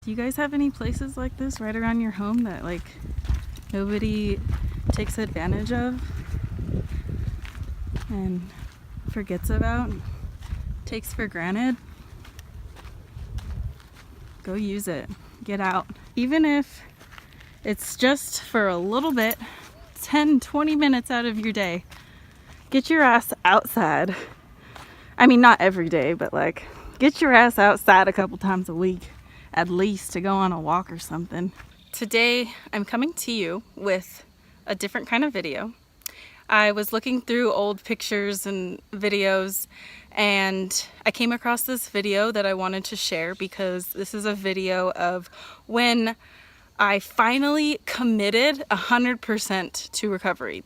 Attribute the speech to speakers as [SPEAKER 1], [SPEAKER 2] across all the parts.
[SPEAKER 1] Do you guys have any places like this right around your home that like nobody takes advantage of and forgets about, takes for granted? Go use it. Get out. Even if it's just for a little bit, 10-20 minutes out of your day, get your ass outside. I mean, not every day, but like get your ass outside a couple times a week at least, to go on a walk or something. Today I'm coming to you with a different kind of video. I was looking through old pictures and videos and I came across this video that I wanted to share because this is a video of when I finally committed 100% to recovery.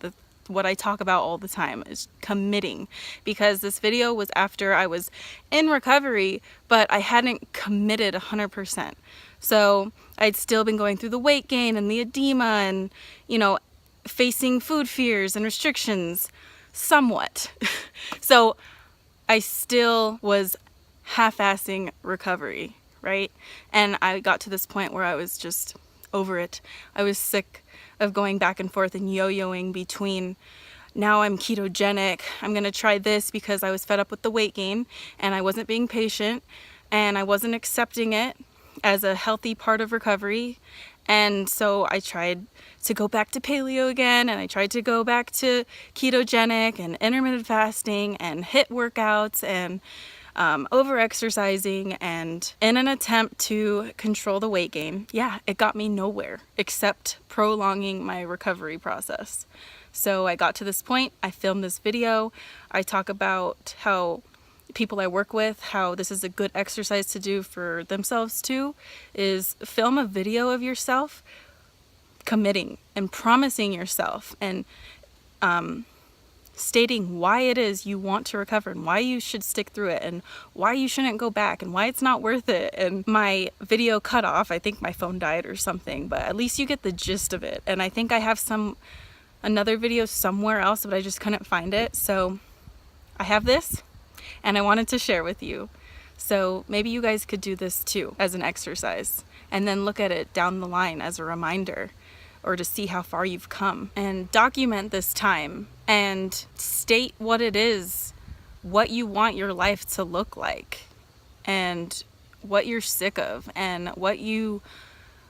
[SPEAKER 1] What I talk about all the time is committing, because this video was after I was in recovery, but I hadn't committed 100%. So I'd still been going through the weight gain and the edema and, you know, facing food fears and restrictions somewhat. So I still was half-assing recovery, right? And I got to this point where I was just over it. I was sick of going back and forth and yo-yoing between, now I'm ketogenic, I'm gonna try this, because I was fed up with the weight gain and I wasn't being patient and I wasn't accepting it as a healthy part of recovery. And so I tried to go back to paleo again, and I tried to go back to ketogenic and intermittent fasting and HIIT workouts and over exercising, and in an attempt to control the weight gain. Yeah, it got me nowhere except prolonging my recovery process. So I got to this point, I filmed this video, I talk about how people I work with, how this is a good exercise to do for themselves too, is film a video of yourself committing and promising yourself and stating why it is you want to recover and why you should stick through it and why you shouldn't go back and why it's not worth it. And my video cut off. I think my phone died or something, but at least you get the gist of it. And I think I have another video somewhere else, but I just couldn't find it. So I have this and I wanted to share with you. So maybe you guys could do this too as an exercise and then look at it down the line as a reminder, or to see how far you've come, and document this time and state what it is, what you want your life to look like, and what you're sick of, and what you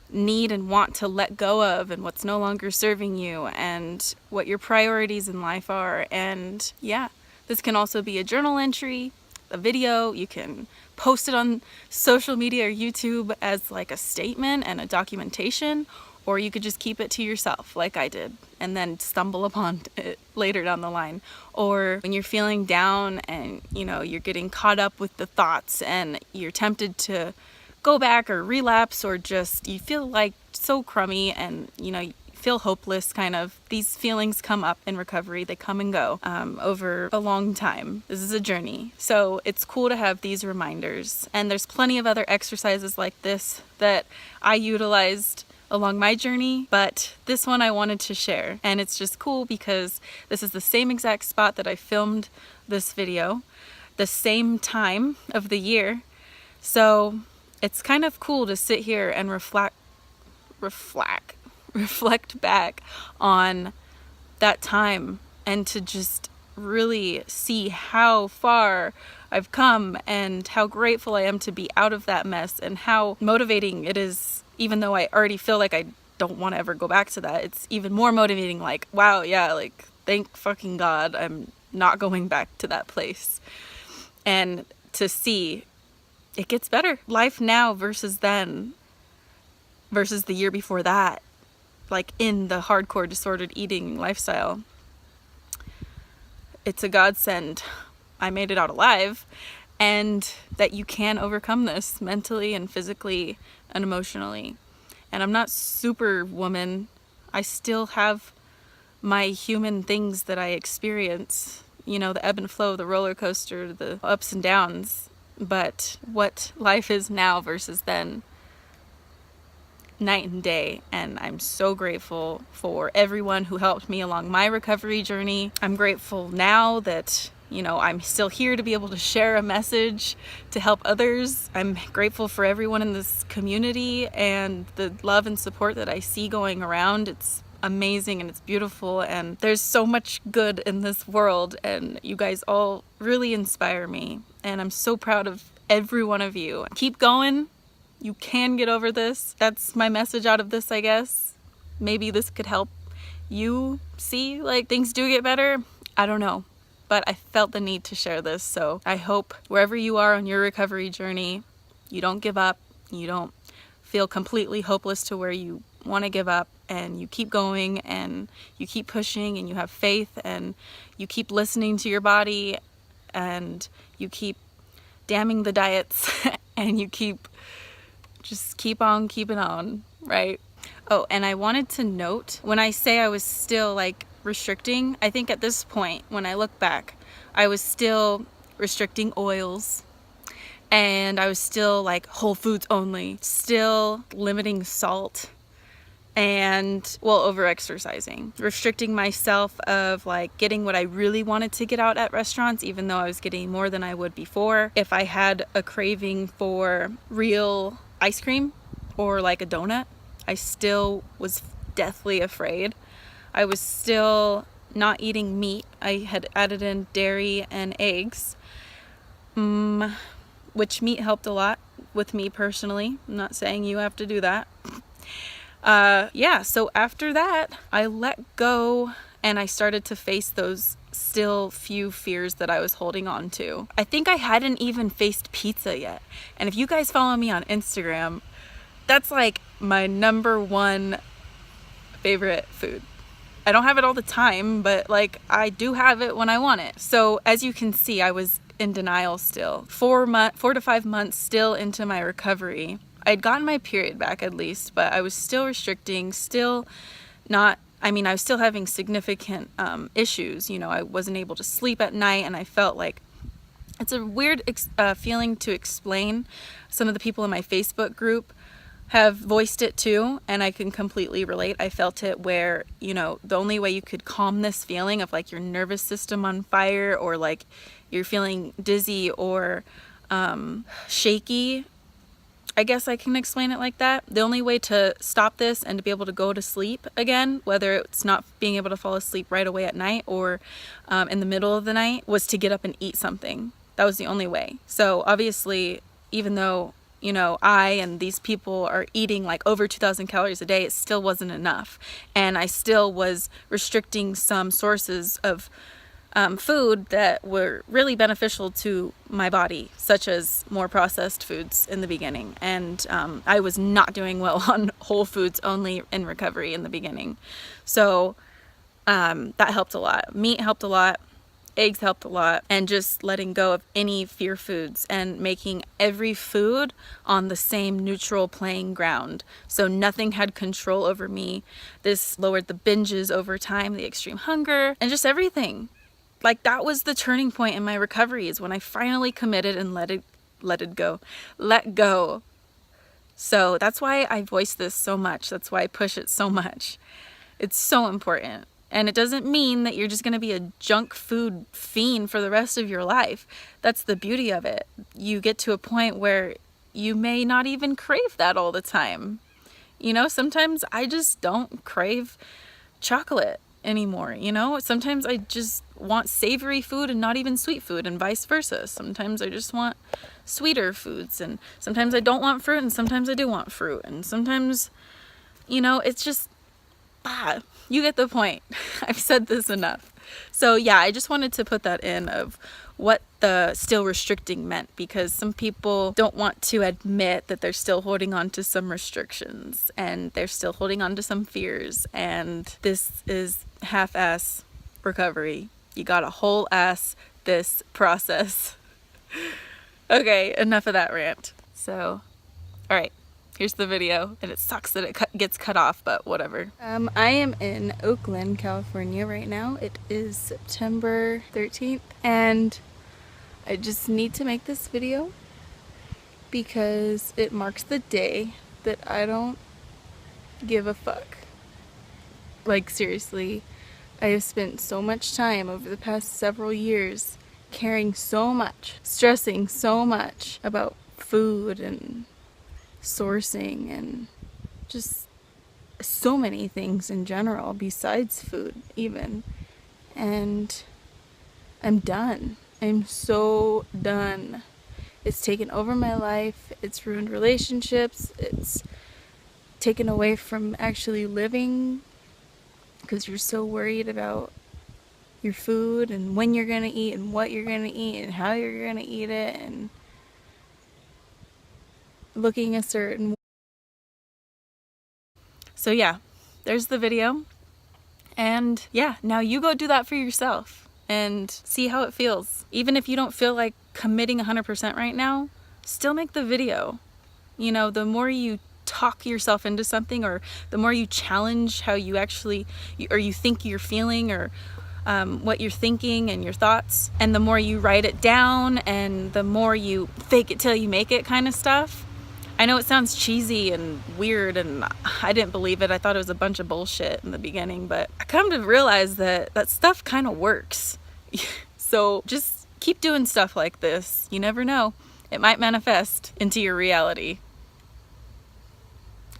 [SPEAKER 1] need and want to let go of, and what's no longer serving you, and what your priorities in life are. And yeah, this can also be a journal entry, a video. You can post it on social media or YouTube as like a statement and a documentation, or you could just keep it to yourself like I did and then stumble upon it later down the line. Or when you're feeling down and you're getting caught up with the thoughts and you're tempted to go back or relapse, or just you feel like so crummy and you feel hopeless, kind of. These feelings come up in recovery. They come and go over a long time. This is a journey. So it's cool to have these reminders. And there's plenty of other exercises like this that I utilized along my journey, but this one I wanted to share. And it's just cool because this is the same exact spot that I filmed this video, the same time of the year. So it's kind of cool to sit here and reflect back on that time, and to just really see how far I've come and how grateful I am to be out of that mess, and how motivating it is. Even though I already feel like I don't want to ever go back to that, it's even more motivating, like, wow, yeah, like, thank fucking God I'm not going back to that place. And to see it gets better. Life now versus then, versus the year before that, like in the hardcore disordered eating lifestyle. It's a godsend. I made it out alive, and that you can overcome this mentally and physically and emotionally. And I'm not superwoman. I still have my human things that I experience, the ebb and flow, the roller coaster, the ups and downs. But what life is now versus then, night and day. And I'm so grateful for everyone who helped me along my recovery journey. I'm grateful now that you know, I'm still here to be able to share a message to help others. I'm grateful for everyone in this community and the love and support that I see going around. It's amazing and it's beautiful, and there's so much good in this world, and you guys all really inspire me, and I'm so proud of every one of you. Keep going. You can get over this. That's my message out of this, I guess. Maybe this could help you see like things do get better. I don't know, but I felt the need to share this. So I hope wherever you are on your recovery journey, you don't give up, you don't feel completely hopeless to where you want to give up, and you keep going and you keep pushing and you have faith and you keep listening to your body and you keep damning the diets and you just keep on keeping on, right? Oh, and I wanted to note, when I say I was still like restricting, I think at this point, when I look back, I was still restricting oils, and I was still like whole foods only, still limiting salt, and over exercising, restricting myself of like getting what I really wanted to get out at restaurants, even though I was getting more than I would before. If I had a craving for real ice cream or like a donut, I still was deathly afraid. I was still not eating meat. I had added in dairy and eggs, which meat helped a lot with me personally. I'm not saying you have to do that. So after that, I let go and I started to face those still few fears that I was holding on to. I think I hadn't even faced pizza yet. And if you guys follow me on Instagram, that's like my #1 favorite food. I don't have it all the time, but like I do have it when I want it. So as you can see, I was in denial still. 4 to 5 months still into my recovery. I'd gotten my period back at least, but I was still restricting, I was still having significant issues. You know, I wasn't able to sleep at night, and I felt like it's a weird feeling to explain. Some of the people in my Facebook group have voiced it too, and I can completely relate. I felt it where, you know, the only way you could calm this feeling of like your nervous system on fire, or like you're feeling dizzy or shaky, I guess I can explain it like that. The only way to stop this and to be able to go to sleep again, whether it's not being able to fall asleep right away at night or in the middle of the night, was to get up and eat something. That was the only way. So obviously, even though, you know, I and these people are eating like over 2,000 calories a day, it still wasn't enough. And I still was restricting some sources of food that were really beneficial to my body, such as more processed foods in the beginning. And I was not doing well on whole foods only in recovery in the beginning. So that helped a lot. Meat helped a lot. Eggs helped a lot. And just letting go of any fear foods and making every food on the same neutral playing ground. So nothing had control over me. This lowered the binges over time, the extreme hunger, and just everything. Like, that was the turning point in my recovery, is when I finally committed and let go. So that's why I voice this so much. That's why I push it so much. It's so important. And it doesn't mean that you're just going to be a junk food fiend for the rest of your life. That's the beauty of it. You get to a point where you may not even crave that all the time. You know, sometimes I just don't crave chocolate anymore. You know, sometimes I just want savory food and not even sweet food, and vice versa. Sometimes I just want sweeter foods, and sometimes I don't want fruit, and sometimes I do want fruit, and sometimes, you know, it's just you get the point. I've said this enough. So yeah, I just wanted to put that in of what the still restricting meant, because some people don't want to admit that they're still holding on to some restrictions and they're still holding on to some fears, and this is half-ass recovery. You gotta whole ass this process. Okay, enough of that rant. So, all right, here's the video, and it sucks that it gets cut off, but whatever. I am in Oakland, California right now. It is September 13th, and I just need to make this video because it marks the day that I don't give a fuck. Like, seriously, I have spent so much time over the past several years caring so much, stressing so much about food and sourcing and just so many things in general besides food even. And I'm done. I'm so done. It's taken over my life. It's ruined relationships. It's taken away from actually living because you're so worried about your food and when you're gonna eat and what you're gonna eat and how you're gonna eat it and looking a certain way. So yeah, there's the video. And yeah, now you go do that for yourself and see how it feels. Even if you don't feel like committing 100% right now, still make the video. You know, the more you talk yourself into something, or the more you challenge how you actually, or you think you're feeling, or what you're thinking and your thoughts, and the more you write it down and the more you fake it till you make it kind of stuff. I know it sounds cheesy and weird, and I didn't believe it. I thought it was a bunch of bullshit in the beginning, but I come to realize that that stuff kind of works. So just keep doing stuff like this. You never know. It might manifest into your reality.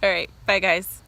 [SPEAKER 1] All right, bye guys.